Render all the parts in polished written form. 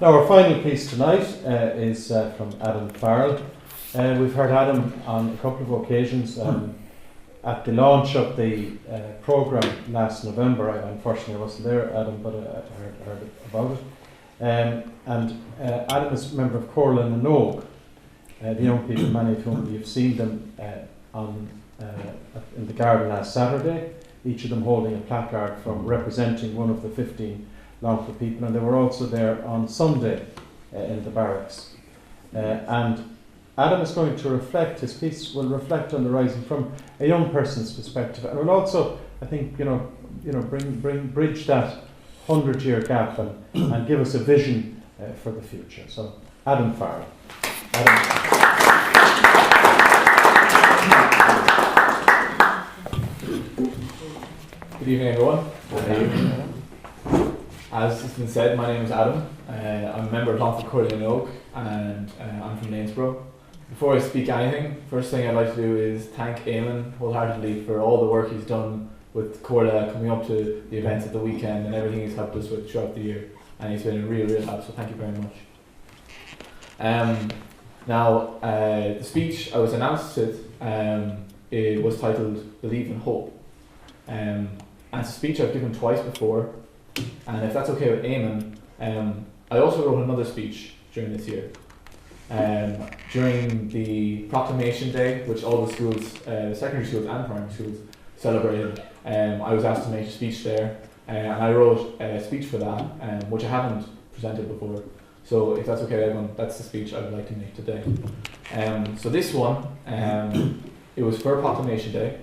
Now our final piece tonight is from Adam Farrell. We've heard Adam on a couple of occasions at the launch of the programme last November. Unfortunately I wasn't there, Adam, but I heard about it. Adam is a member of Corlin and Oak. The young people, many of whom you've seen them in the garden last Saturday, each of them holding a placard from representing one of the 15 Longford people, and they were also there on Sunday in the barracks. And Adam is going to reflect, his piece will reflect on the rising from a young person's perspective, and will also, I think, bridge that 100-year gap and give us a vision for the future. So, Adam Farrell. Good evening, everyone. As has been said, my name is Adam. I'm a member of Longford Corlin and Oak, and I'm from Lanesborough. Before I speak anything, first thing I'd like to do is thank Eamon wholeheartedly for all the work he's done with Corla coming up to the events at the weekend and everything he's helped us with throughout the year. And he's been a real help, so thank you very much. Now, the speech I was announced with, it was titled Believe in Hope. And it's a speech I've given twice before, and if that's okay with Eamon, I also wrote another speech during this year. During the Proclamation Day, which all the schools, the secondary schools and primary schools celebrated, I was asked to make a speech there, and I wrote a speech for that, which I haven't presented before. So if that's okay with everyone, that's the speech I would like to make today. So this one, it was for Proclamation Day,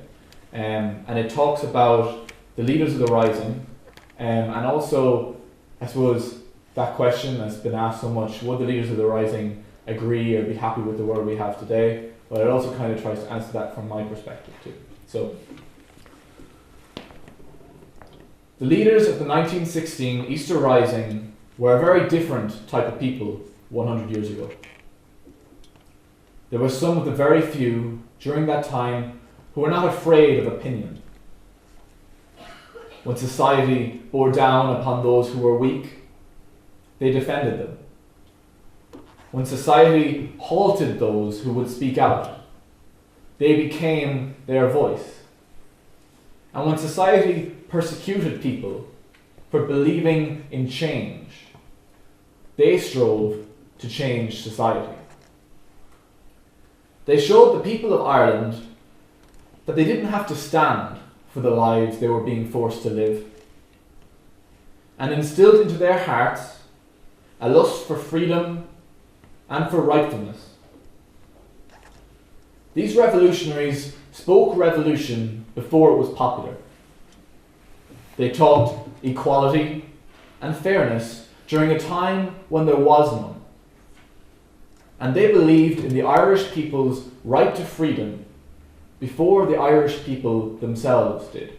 and it talks about the leaders of the rising, and also, I suppose, that question that's been asked so much, would the leaders of the rising agree or be happy with the world we have today? But it also kind of tries to answer that from my perspective too. So, the leaders of the 1916 Easter Rising were a very different type of people 100 years ago. There were some of the very few during that time who were not afraid of opinion. When society bore down upon those who were weak, they defended them. When society halted those who would speak out, they became their voice. And when society persecuted people for believing in change, they strove to change society. They showed the people of Ireland that they didn't have to stand for the lives they were being forced to live, and instilled into their hearts a lust for freedom and for rightfulness. These revolutionaries spoke revolution before it was popular. They talked equality and fairness during a time when there was none. And they believed in the Irish people's right to freedom before the Irish people themselves did.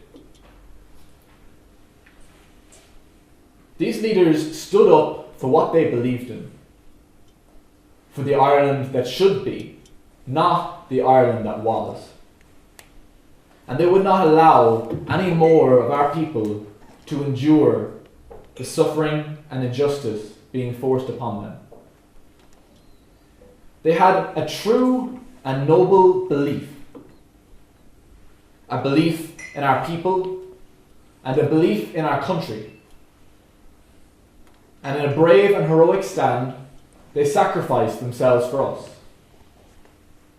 These leaders stood up for what they believed in, for the Ireland that should be, not the Ireland that was. And they would not allow any more of our people to endure the suffering and injustice being forced upon them. They had a true and noble belief, a belief in our people and a belief in our country. And in a brave and heroic stand, they sacrificed themselves for us,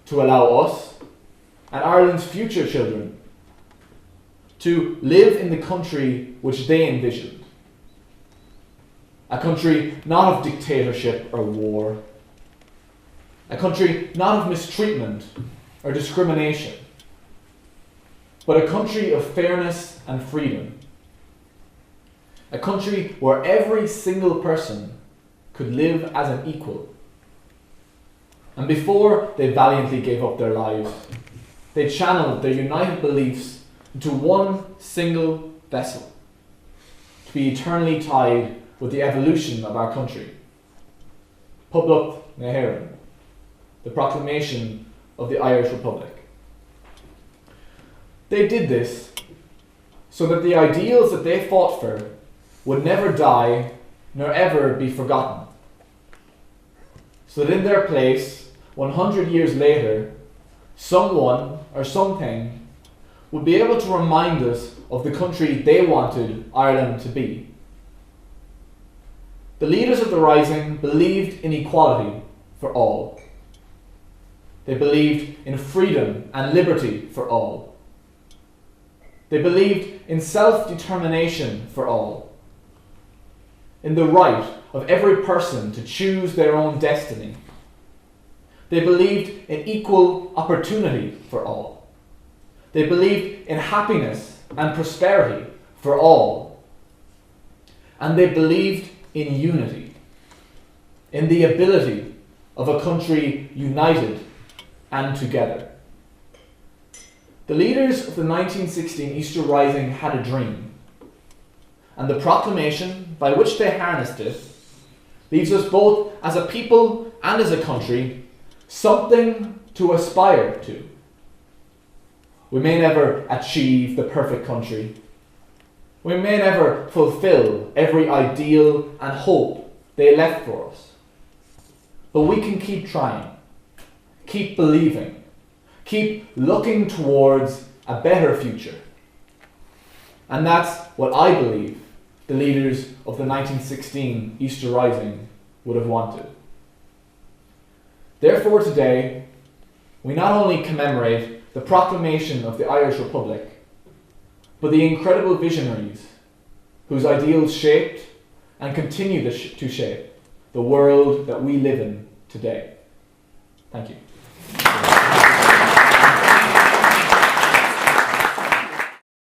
to allow us and Ireland's future children to live in the country which they envisioned. A country not of dictatorship or war. A country not of mistreatment or discrimination, but a country of fairness and freedom. A country where every single person could live as an equal. And before they valiantly gave up their lives, they channeled their united beliefs into one single vessel, to be eternally tied with the evolution of our country. Public Nahéireann, the proclamation of the Irish Republic. They did this so that the ideals that they fought for would never die nor ever be forgotten. so that in their place, 100 years later, someone or something would be able to remind us of the country they wanted Ireland to be. The leaders of the Rising believed in equality for all. They believed in freedom and liberty for all. They believed in self-determination for all, in the right of every person to choose their own destiny. They believed in equal opportunity for all. They believed in happiness and prosperity for all. And they believed in unity, in the ability of a country united and together. The leaders of the 1916 Easter Rising had a dream, and the proclamation by which they harnessed it leaves us both as a people and as a country something to aspire to. We may never achieve the perfect country. We may never fulfill every ideal and hope they left for us. But we can keep trying, keep believing, keep looking towards a better future. And that's what I believe the leaders of the 1916 Easter Rising would have wanted. Therefore today, we not only commemorate the proclamation of the Irish Republic, but the incredible visionaries whose ideals shaped and continue to shape the world that we live in today. Thank you.